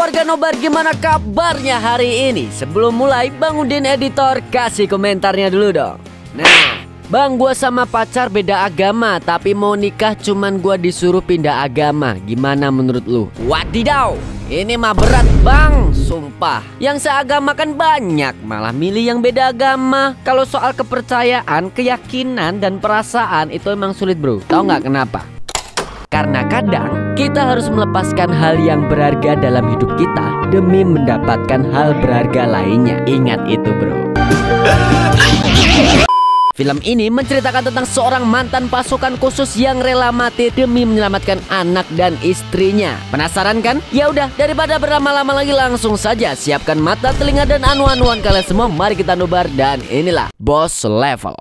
warga nobar, gimana kabarnya hari ini? Sebelum mulai, Bang Udin editor kasih komentarnya dulu dong. Nah, Bang, gua sama pacar beda agama, tapi mau nikah cuman gua disuruh pindah agama. Gimana menurut lu? Wadidaw, ini mah berat Bang, sumpah. Yang seagama kan banyak, malah milih yang beda agama. Kalau soal kepercayaan, keyakinan, dan perasaan itu emang sulit bro. Tahu nggak kenapa? Karena kadang kita harus melepaskan hal yang berharga dalam hidup kita demi mendapatkan hal berharga lainnya. Ingat itu bro. Film ini menceritakan tentang seorang mantan pasukan khusus yang rela mati demi menyelamatkan anak dan istrinya. Penasaran kan? Ya udah, daripada berlama-lama lagi, langsung saja siapkan mata, telinga, dan anu-anuan kalian semua. Mari kita nobar, dan inilah Boss Level.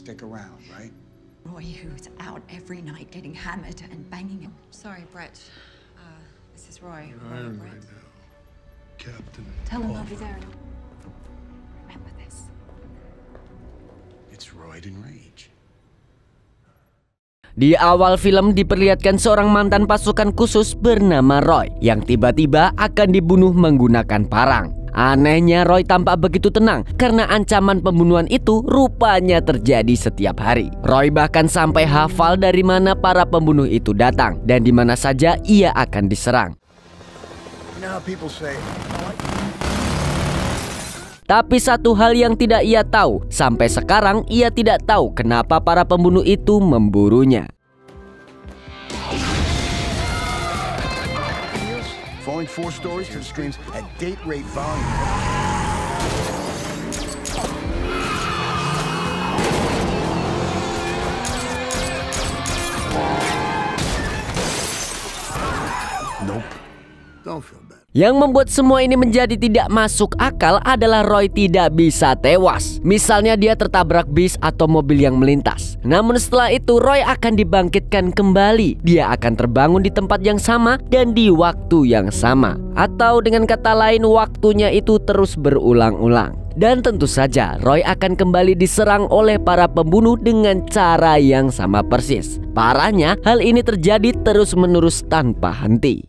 Stick around, right? Roy, who's out every night getting hammered and banging him. Sorry, Brett. This is Roy. Roy Brett. Captain. Tell him I'll be there. Remember this. It's Roy in rage. Di awal film diperlihatkan seorang mantan pasukan khusus bernama Roy yang tiba-tiba akan dibunuh menggunakan parang. Anehnya Roy tampak begitu tenang karena ancaman pembunuhan itu rupanya terjadi setiap hari. Roy bahkan sampai hafal dari mana para pembunuh itu datang dan di mana saja ia akan diserang. Tapi satu hal yang tidak ia tahu, sampai sekarang ia tidak tahu kenapa para pembunuh itu memburunya. Falling 4 stories to the screens at date rate volume. Nope. Don't feel bad. Yang membuat semua ini menjadi tidak masuk akal adalah Roy tidak bisa tewas. Misalnya dia tertabrak bis atau mobil yang melintas. Namun setelah itu Roy akan dibangkitkan kembali. Dia akan terbangun di tempat yang sama dan di waktu yang sama. Atau dengan kata lain, waktunya itu terus berulang-ulang. Dan tentu saja Roy akan kembali diserang oleh para pembunuh dengan cara yang sama persis. Parahnya, hal ini terjadi terus-menerus tanpa henti.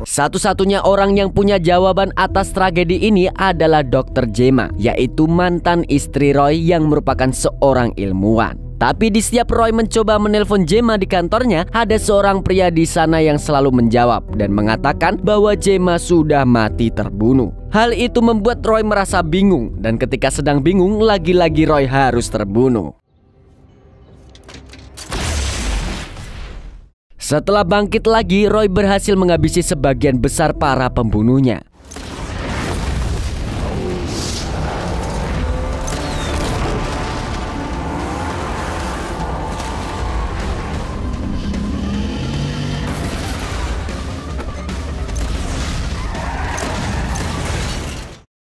Satu-satunya orang yang punya jawaban atas tragedi ini adalah Dr. Gemma, yaitu mantan istri Roy yang merupakan seorang ilmuwan. Tapi di setiap Roy mencoba menelpon Gemma di kantornya, ada seorang pria di sana yang selalu menjawab dan mengatakan bahwa Gemma sudah mati terbunuh. Hal itu membuat Roy merasa bingung, dan ketika sedang bingung, lagi-lagi Roy harus terbunuh. Setelah bangkit lagi, Roy berhasil menghabisi sebagian besar para pembunuhnya.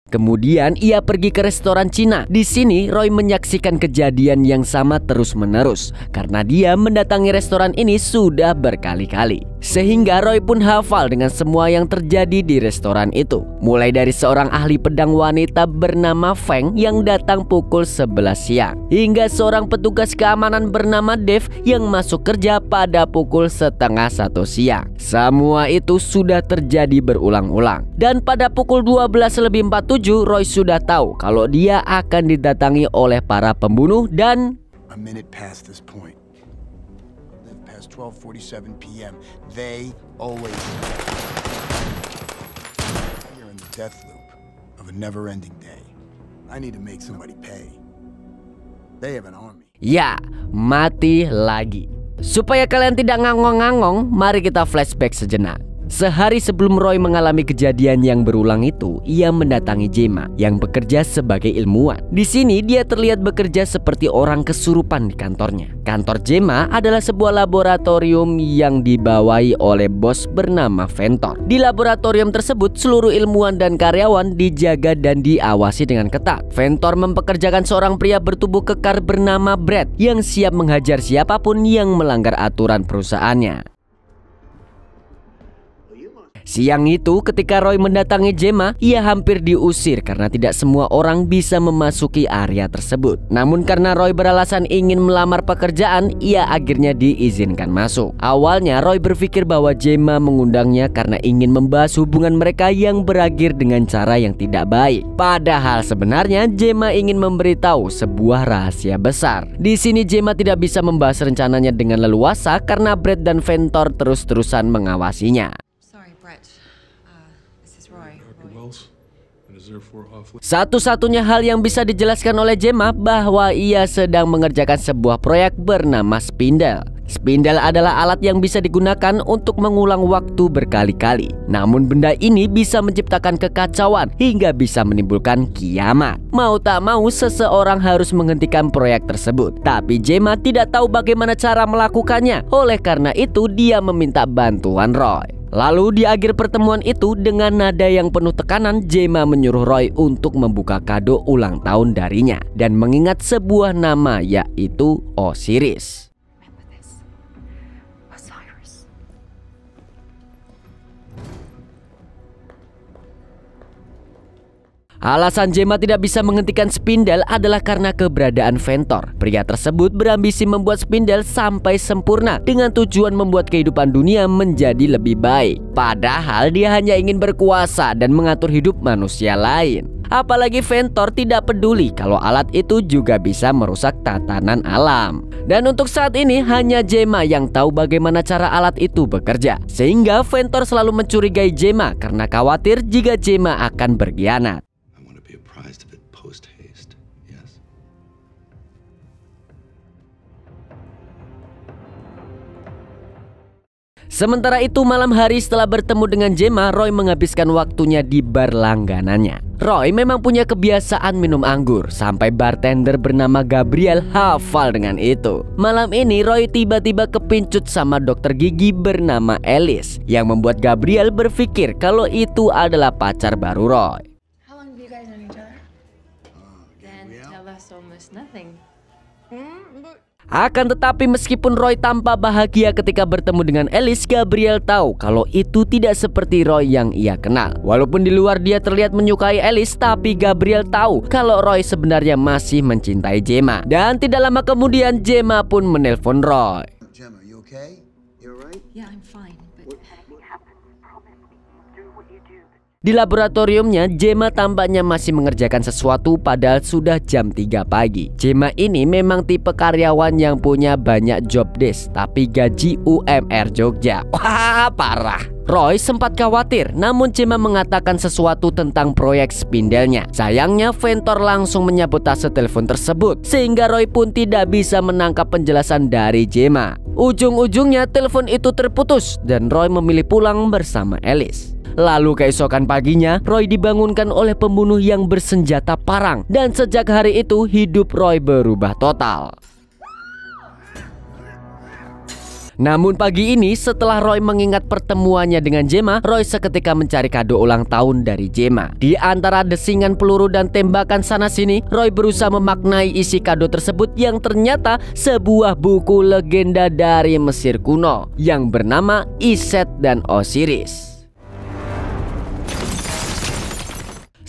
Kemudian ia pergi ke restoran Cina. Di sini Roy menyaksikan kejadian yang sama terus-menerus karena dia mendatangi restoran ini sudah berkali-kali. Sehingga Roy pun hafal dengan semua yang terjadi di restoran itu. Mulai dari seorang ahli pedang wanita bernama Feng yang datang pukul 11 siang, hingga seorang petugas keamanan bernama Dave yang masuk kerja pada pukul 12:30 siang. Semua itu sudah terjadi berulang-ulang. Dan pada pukul 12:47 Roy sudah tahu kalau dia akan didatangi oleh para pembunuh dan 12:47 p.m. They always you're in the death loop of a never-ending day. I need to make somebody pay. They have an army. Ya, mati lagi. Supaya kalian tidak ngangong-ngangong, mari kita flashback sejenak. Sehari sebelum Roy mengalami kejadian yang berulang itu, ia mendatangi Gemma yang bekerja sebagai ilmuwan. Di sini dia terlihat bekerja seperti orang kesurupan di kantornya. Kantor Gemma adalah sebuah laboratorium yang dibawahi oleh bos bernama Ventor. Di laboratorium tersebut, seluruh ilmuwan dan karyawan dijaga dan diawasi dengan ketat. Ventor mempekerjakan seorang pria bertubuh kekar bernama Brett yang siap menghajar siapapun yang melanggar aturan perusahaannya. Siang itu ketika Roy mendatangi Gemma, ia hampir diusir karena tidak semua orang bisa memasuki area tersebut. Namun karena Roy beralasan ingin melamar pekerjaan, ia akhirnya diizinkan masuk. Awalnya Roy berpikir bahwa Gemma mengundangnya karena ingin membahas hubungan mereka yang berakhir dengan cara yang tidak baik. Padahal sebenarnya Gemma ingin memberitahu sebuah rahasia besar. Di sini Gemma tidak bisa membahas rencananya dengan leluasa karena Brett dan Ventor terus-terusan mengawasinya. Satu-satunya hal yang bisa dijelaskan oleh Gemma bahwa ia sedang mengerjakan sebuah proyek bernama Spindle. Spindle adalah alat yang bisa digunakan untuk mengulang waktu berkali-kali. Namun benda ini bisa menciptakan kekacauan hingga bisa menimbulkan kiamat. Mau tak mau seseorang harus menghentikan proyek tersebut. Tapi Gemma tidak tahu bagaimana cara melakukannya. Oleh karena itu dia meminta bantuan Roy. Lalu di akhir pertemuan itu dengan nada yang penuh tekanan, Gemma menyuruh Roy untuk membuka kado ulang tahun darinya dan mengingat sebuah nama yaitu Osiris. Alasan Gemma tidak bisa menghentikan Spindle adalah karena keberadaan Ventor. Pria tersebut berambisi membuat Spindle sampai sempurna dengan tujuan membuat kehidupan dunia menjadi lebih baik. Padahal dia hanya ingin berkuasa dan mengatur hidup manusia lain. Apalagi Ventor tidak peduli kalau alat itu juga bisa merusak tatanan alam. Dan untuk saat ini hanya Gemma yang tahu bagaimana cara alat itu bekerja. Sehingga Ventor selalu mencurigai Gemma karena khawatir jika Gemma akan berkhianat. Sementara itu malam hari setelah bertemu dengan Gemma, Roy menghabiskan waktunya di bar langganannya. Roy memang punya kebiasaan minum anggur, sampai bartender bernama Gabriel hafal dengan itu. Malam ini Roy tiba-tiba kepincut sama dokter gigi bernama Alice, yang membuat Gabriel berpikir kalau itu adalah pacar baru Roy. How long have you guys known each other? Then tell us almost nothing. Akan tetapi meskipun Roy tampak bahagia ketika bertemu dengan Alice, Gabriel tahu kalau itu tidak seperti Roy yang ia kenal. Walaupun di luar dia terlihat menyukai Alice, tapi Gabriel tahu kalau Roy sebenarnya masih mencintai Gemma. Dan tidak lama kemudian Gemma pun menelpon Roy. Gemma, you okay? You alright? Yeah, I'm fine, but Di laboratoriumnya, Gemma tampaknya masih mengerjakan sesuatu padahal sudah jam 3 pagi. Gemma ini memang tipe karyawan yang punya banyak job desk, tapi gaji UMR Jogja. Wah, parah. Roy sempat khawatir, namun Gemma mengatakan sesuatu tentang proyek Spindle-nya. Sayangnya Ventor langsung menyabotase telepon tersebut, sehingga Roy pun tidak bisa menangkap penjelasan dari Gemma. Ujung-ujungnya telepon itu terputus dan Roy memilih pulang bersama Alice. Lalu keesokan paginya, Roy dibangunkan oleh pembunuh yang bersenjata parang. Dan sejak hari itu, hidup Roy berubah total. Namun pagi ini setelah Roy mengingat pertemuannya dengan Gemma, Roy seketika mencari kado ulang tahun dari Gemma. Di antara desingan peluru dan tembakan sana-sini, Roy berusaha memaknai isi kado tersebut yang ternyata sebuah buku legenda dari Mesir kuno yang bernama Iset dan Osiris.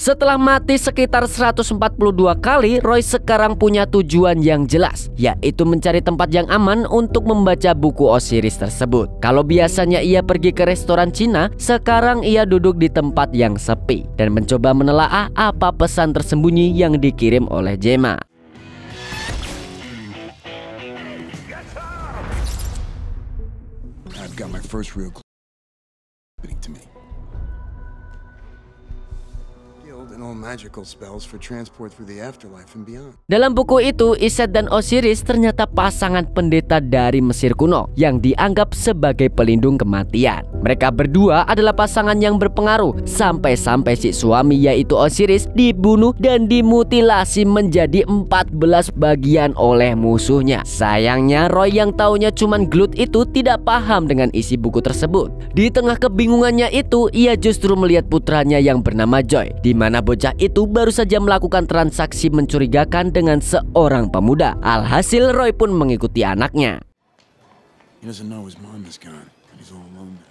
Setelah mati sekitar 142 kali, Roy sekarang punya tujuan yang jelas, yaitu mencari tempat yang aman untuk membaca buku Osiris tersebut. Kalau biasanya ia pergi ke restoran Cina, sekarang ia duduk di tempat yang sepi dan mencoba menelaah apa pesan tersembunyi yang dikirim oleh Gemma. I've got my first real clue to me. And all magical spells for transport through the afterlife and beyond. Dalam buku itu, Iset dan Osiris ternyata pasangan pendeta dari Mesir kuno yang dianggap sebagai pelindung kematian. Mereka berdua adalah pasangan yang berpengaruh sampai-sampai si suami yaitu Osiris dibunuh dan dimutilasi menjadi 14 bagian oleh musuhnya. Sayangnya Roy yang taunya cuman gelut itu tidak paham dengan isi buku tersebut. Di tengah kebingungannya itu, ia justru melihat putranya yang bernama Joy, di mana bocah itu baru saja melakukan transaksi mencurigakan dengan seorang pemuda. Alhasil Roy pun mengikuti anaknya. He doesn't know his mom is gone, and he's all alone now.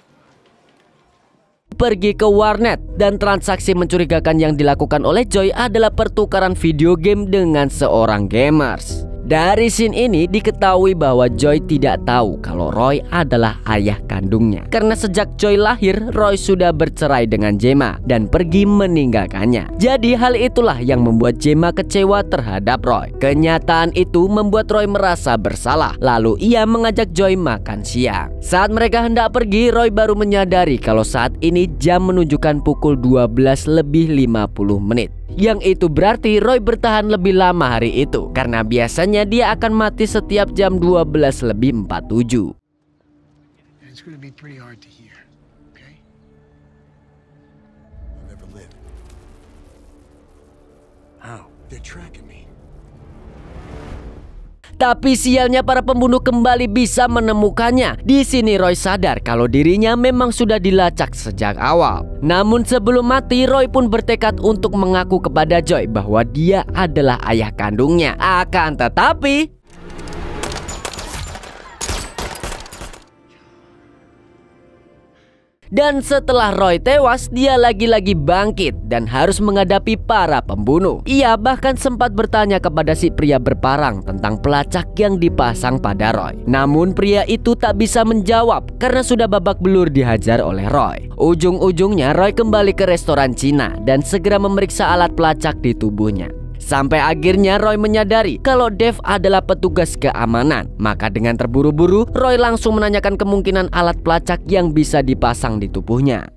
pergi ke warnet dan transaksi mencurigakan yang dilakukan oleh Joy adalah pertukaran video game dengan seorang gamers. Dari scene ini diketahui bahwa Joy tidak tahu kalau Roy adalah ayah kandungnya. Karena sejak Joy lahir, Roy sudah bercerai dengan Gemma dan pergi meninggalkannya. Jadi hal itulah yang membuat Gemma kecewa terhadap Roy. Kenyataan itu membuat Roy merasa bersalah. Lalu ia mengajak Joy makan siang. Saat mereka hendak pergi, Roy baru menyadari kalau saat ini jam menunjukkan pukul 12:50. Yang itu berarti Roy bertahan lebih lama hari itu, karena biasanya dia akan mati setiap jam 12:47. It's gonna be pretty hard to hear, okay? I'll never live. How? They're tracking me. Tapi sialnya para pembunuh kembali bisa menemukannya. Di sini Roy sadar kalau dirinya memang sudah dilacak sejak awal. Namun sebelum mati, Roy pun bertekad untuk mengaku kepada Joy bahwa dia adalah ayah kandungnya. Akan tetapi dan setelah Roy tewas, dia lagi-lagi bangkit dan harus menghadapi para pembunuh. Ia bahkan sempat bertanya kepada si pria berparang tentang pelacak yang dipasang pada Roy. Namun pria itu tak bisa menjawab karena sudah babak belur dihajar oleh Roy. Ujung-ujungnya Roy kembali ke restoran Cina dan segera memeriksa alat pelacak di tubuhnya. Sampai akhirnya Roy menyadari kalau Dave adalah petugas keamanan. Maka dengan terburu-buru, Roy langsung menanyakan kemungkinan alat pelacak yang bisa dipasang di tubuhnya.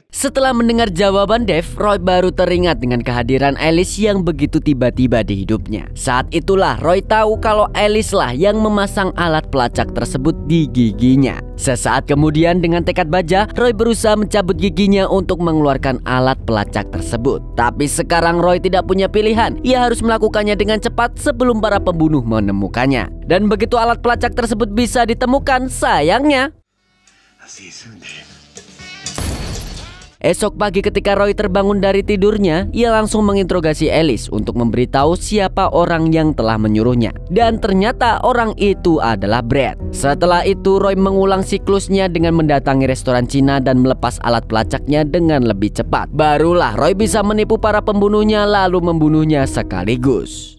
Setelah mendengar jawaban Dave, Roy baru teringat dengan kehadiran Alice yang begitu tiba-tiba di hidupnya. Saat itulah Roy tahu kalau Alice lah yang memasang alat pelacak tersebut di giginya. Sesaat kemudian dengan tekad baja, Roy berusaha mencabut giginya untuk mengeluarkan alat pelacak tersebut. Tapi sekarang Roy tidak punya pilihan. Ia harus melakukannya dengan cepat sebelum para pembunuh menemukannya. Dan begitu alat pelacak tersebut bisa ditemukan, sayangnya esok pagi ketika Roy terbangun dari tidurnya, ia langsung menginterogasi Alice untuk memberitahu siapa orang yang telah menyuruhnya. Dan ternyata orang itu adalah Brad. Setelah itu Roy mengulang siklusnya dengan mendatangi restoran Cina dan melepas alat pelacaknya dengan lebih cepat. Barulah Roy bisa menipu para pembunuhnya lalu membunuhnya sekaligus.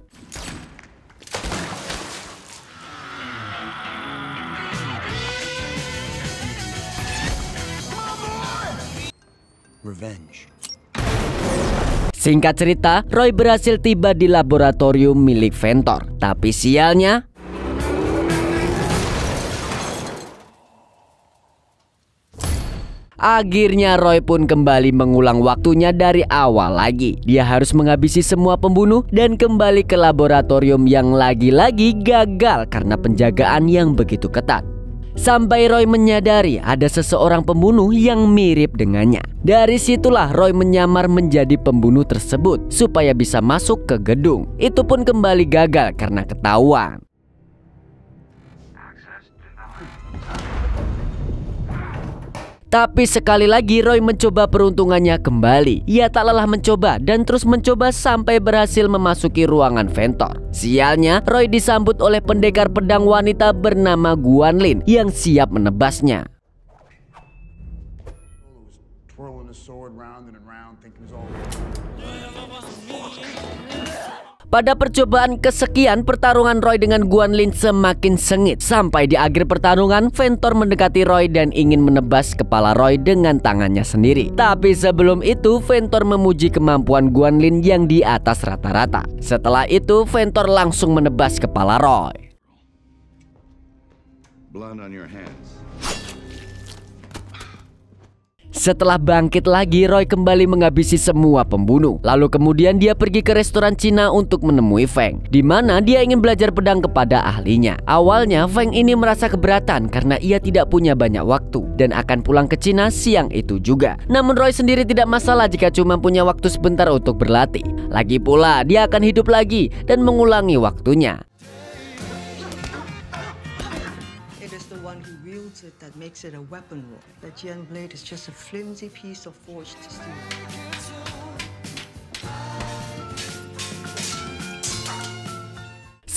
Revenge. Singkat cerita, Roy berhasil tiba di laboratorium milik Ventor. Tapi sialnya, akhirnya Roy pun kembali mengulang waktunya dari awal lagi. Dia harus menghabisi semua pembunuh dan kembali ke laboratorium yang lagi-lagi gagal karena penjagaan yang begitu ketat. Sampai Roy menyadari ada seseorang pembunuh yang mirip dengannya. Dari situlah Roy menyamar menjadi pembunuh tersebut supaya bisa masuk ke gedung. Itu pun kembali gagal karena ketahuan. Tapi sekali lagi Roy mencoba peruntungannya kembali. Ia tak lelah mencoba dan terus mencoba sampai berhasil memasuki ruangan Ventor. Sialnya, Roy disambut oleh pendekar pedang wanita bernama Guanlin yang siap menebasnya. Pada percobaan kesekian, pertarungan Roy dengan Guanlin semakin sengit. Sampai di akhir pertarungan, Ventor mendekati Roy dan ingin menebas kepala Roy dengan tangannya sendiri. Tapi sebelum itu, Ventor memuji kemampuan Guanlin yang di atas rata-rata. Setelah itu, Ventor langsung menebas kepala Roy. Blood on your hands. Setelah bangkit lagi, Roy kembali menghabisi semua pembunuh. Lalu kemudian dia pergi ke restoran Cina untuk menemui Feng, di mana dia ingin belajar pedang kepada ahlinya. Awalnya Feng ini merasa keberatan karena ia tidak punya banyak waktu dan akan pulang ke Cina siang itu juga. Namun Roy sendiri tidak masalah jika cuma punya waktu sebentar untuk berlatih. Lagi pula dia akan hidup lagi dan mengulangi waktunya. That makes it a weapon, Roy. That Jian blade is just a flimsy piece of forged steel.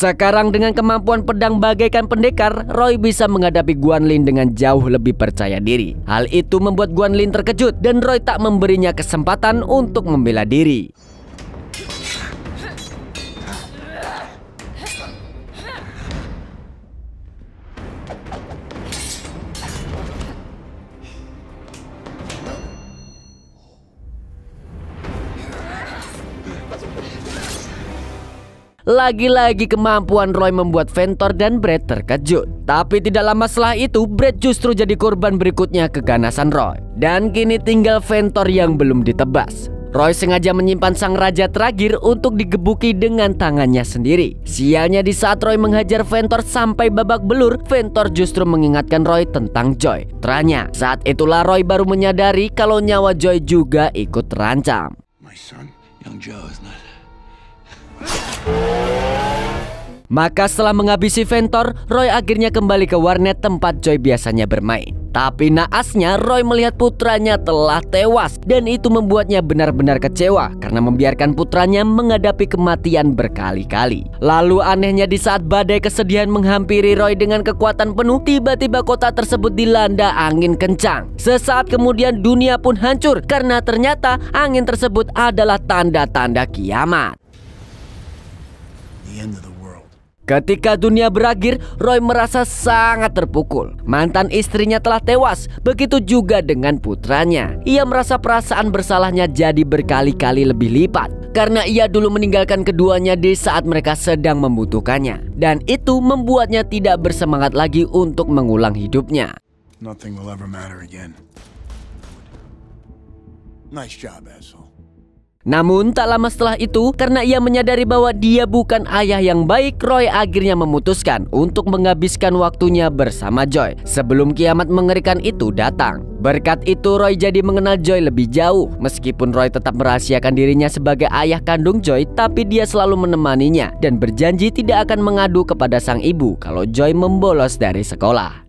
Sekarang dengan kemampuan pedang bagaikan pendekar, Roy bisa menghadapi Guan Lin dengan jauh lebih percaya diri. Hal itu membuat Guan Lin terkejut dan Roy tak memberinya kesempatan untuk membela diri. Lagi-lagi kemampuan Roy membuat Ventor dan Brad terkejut. Tapi tidak lama setelah itu, Brad justru jadi korban berikutnya keganasan Roy. Dan kini tinggal Ventor yang belum ditebas. Roy sengaja menyimpan sang raja terakhir untuk digebuki dengan tangannya sendiri. Sialnya di saat Roy menghajar Ventor sampai babak belur, Ventor justru mengingatkan Roy tentang Joy, putranya. Saat itulah Roy baru menyadari kalau nyawa Joy juga ikut terancam. My son, young Joe, is not. Maka setelah menghabisi Ventor, Roy akhirnya kembali ke warnet tempat Joy biasanya bermain. Tapi naasnya Roy melihat putranya telah tewas dan itu membuatnya benar-benar kecewa karena membiarkan putranya menghadapi kematian berkali-kali. Lalu anehnya di saat badai kesedihan menghampiri Roy dengan kekuatan penuh, tiba-tiba kota tersebut dilanda angin kencang. Sesaat kemudian dunia pun hancur karena ternyata angin tersebut adalah tanda-tanda kiamat. The end of the world. Ketika dunia berakhir, Roy merasa sangat terpukul. Mantan istrinya telah tewas, begitu juga dengan putranya. Ia merasa perasaan bersalahnya jadi berkali-kali lebih lipat karena ia dulu meninggalkan keduanya di saat mereka sedang membutuhkannya. Dan itu membuatnya tidak bersemangat lagi untuk mengulang hidupnya. Nothing will ever matter again. Nice job, asshole. Namun tak lama setelah itu, karena ia menyadari bahwa dia bukan ayah yang baik, Roy akhirnya memutuskan untuk menghabiskan waktunya bersama Joy sebelum kiamat mengerikan itu datang. Berkat itu Roy jadi mengenal Joy lebih jauh. Meskipun Roy tetap merahasiakan dirinya sebagai ayah kandung Joy, tapi dia selalu menemaninya dan berjanji tidak akan mengadu kepada sang ibu kalau Joy membolos dari sekolah.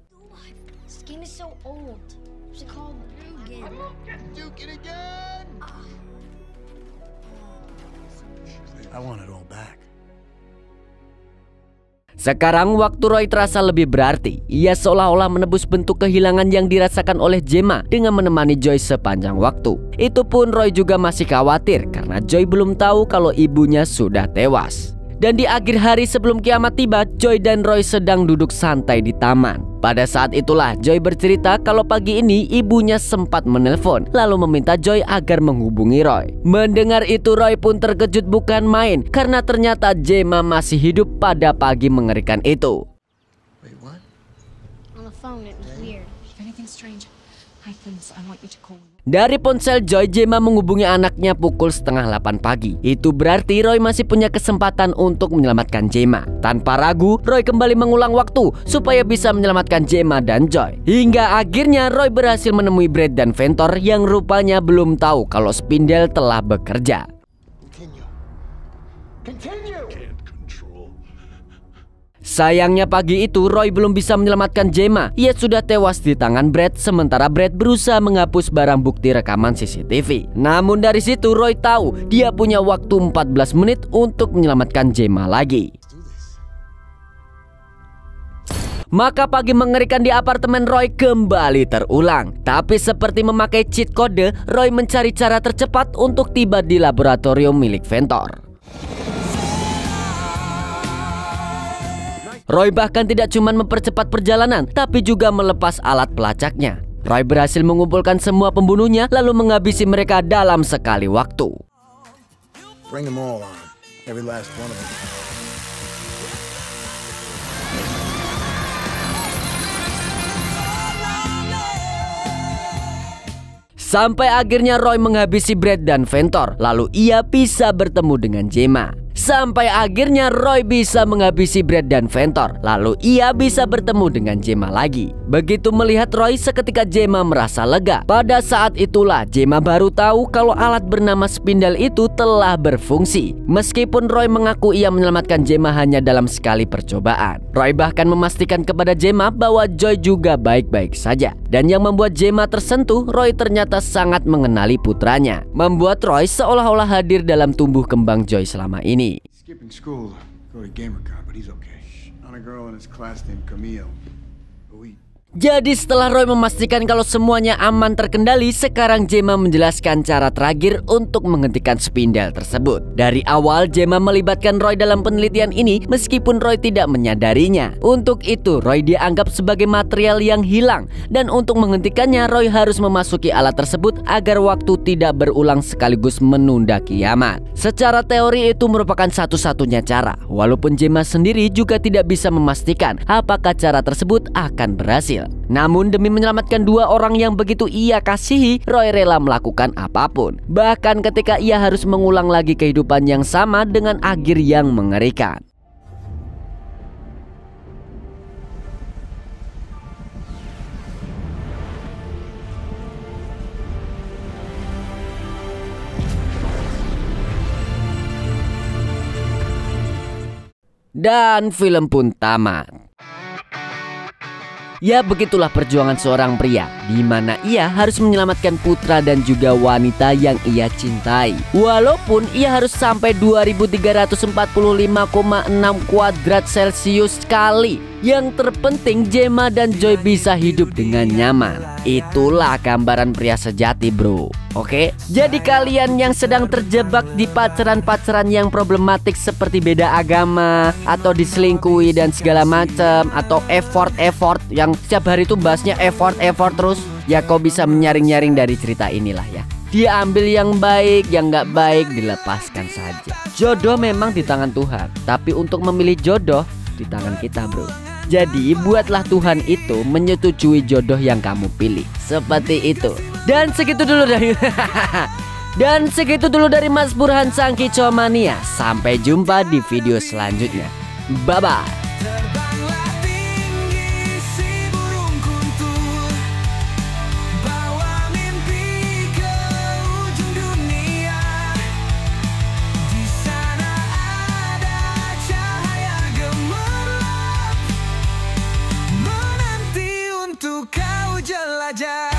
This game is so old. What's it called? Duke it again! I want it all back. Sekarang waktu Roy terasa lebih berarti. Ia seolah-olah menebus bentuk kehilangan yang dirasakan oleh Gemma dengan menemani Joy sepanjang waktu. Itu pun Roy juga masih khawatir karena Joy belum tahu kalau ibunya sudah tewas. Dan di akhir hari sebelum kiamat tiba, Joy dan Roy sedang duduk santai di taman. Pada saat itulah Joy bercerita kalau pagi ini ibunya sempat menelpon lalu meminta Joy agar menghubungi Roy. Mendengar itu Roy pun terkejut bukan main karena ternyata Gemma masih hidup pada pagi mengerikan itu. Wait, what? On the phone, it was weird. If anything's strange happens, I want you to call me. Dari ponsel Joy, Gemma menghubungi anaknya pukul 7:30 pagi. Itu berarti Roy masih punya kesempatan untuk menyelamatkan Gemma. Tanpa ragu, Roy kembali mengulang waktu supaya bisa menyelamatkan Gemma dan Joy. Hingga akhirnya Roy berhasil menemui Brad dan Ventor yang rupanya belum tahu kalau Spindel telah bekerja. Continue! Sayangnya pagi itu Roy belum bisa menyelamatkan Gemma. Ia sudah tewas di tangan Brad, sementara Brad berusaha menghapus barang bukti rekaman CCTV. Namun dari situ Roy tahu dia punya waktu 14 menit untuk menyelamatkan Gemma lagi. Maka pagi mengerikan di apartemen Roy kembali terulang. Tapi seperti memakai cheat code, Roy mencari cara tercepat untuk tiba di laboratorium milik Ventor. Roy bahkan tidak cuma mempercepat perjalanan, tapi juga melepas alat pelacaknya. Roy berhasil mengumpulkan semua pembunuhnya lalu menghabisi mereka dalam sekali waktu. Bring them all on. Every last one of them. Sampai akhirnya Roy menghabisi Brad dan Ventor, lalu ia bisa bertemu dengan Gemma. Sampai akhirnya Roy bisa menghabisi Brad dan Ventor, lalu ia bisa bertemu dengan Gemma lagi. Begitu melihat Roy, seketika Gemma merasa lega. Pada saat itulah Gemma baru tahu kalau alat bernama Spindel itu telah berfungsi. Meskipun Roy mengaku ia menyelamatkan Gemma hanya dalam sekali percobaan, Roy bahkan memastikan kepada Gemma bahwa Joy juga baik-baik saja. Dan yang membuat Gemma tersentuh, Roy ternyata sangat mengenali putranya, membuat Roy seolah-olah hadir dalam tumbuh kembang Joy selama ini. Skipping school Go to GamerCon, but he's okay. On a girl in his class named Camille. But we Jadi setelah Roy memastikan kalau semuanya aman terkendali, sekarang Gemma menjelaskan cara terakhir untuk menghentikan spindel tersebut. Dari awal Gemma melibatkan Roy dalam penelitian ini meskipun Roy tidak menyadarinya. Untuk itu Roy dianggap sebagai material yang hilang, dan untuk menghentikannya Roy harus memasuki alat tersebut agar waktu tidak berulang sekaligus menunda kiamat. Secara teori itu merupakan satu-satunya cara, walaupun Gemma sendiri juga tidak bisa memastikan apakah cara tersebut akan berhasil. Namun demi menyelamatkan dua orang yang begitu ia kasihi, Roy rela melakukan apapun. Bahkan ketika ia harus mengulang lagi kehidupan yang sama dengan akhir yang mengerikan. Dan film pun tamat. Ya, begitulah perjuangan seorang pria, di mana ia harus menyelamatkan putra dan juga wanita yang ia cintai. Walaupun ia harus sampai 2345,6 kuadrat Celcius sekali. Yang terpenting Gemma dan Joy bisa hidup dengan nyaman. Itulah gambaran pria sejati, bro. Oke, jadi kalian yang sedang terjebak di pacaran-pacaran yang problematik seperti beda agama atau diselingkuhi dan segala macam, atau effort yang setiap hari itu bahasnya effort terus, ya kau bisa menyaring-nyaring dari cerita inilah ya. Dia ambil yang baik, yang nggak baik dilepaskan saja. Jodoh memang di tangan Tuhan, tapi untuk memilih jodoh di tangan kita, bro. Jadi buatlah Tuhan itu menyetujui jodoh yang kamu pilih. Seperti itu. Dan segitu dulu dari Mas Burhan Sang Kicomania. Sampai jumpa di video selanjutnya. Bye bye. Kau jelajah.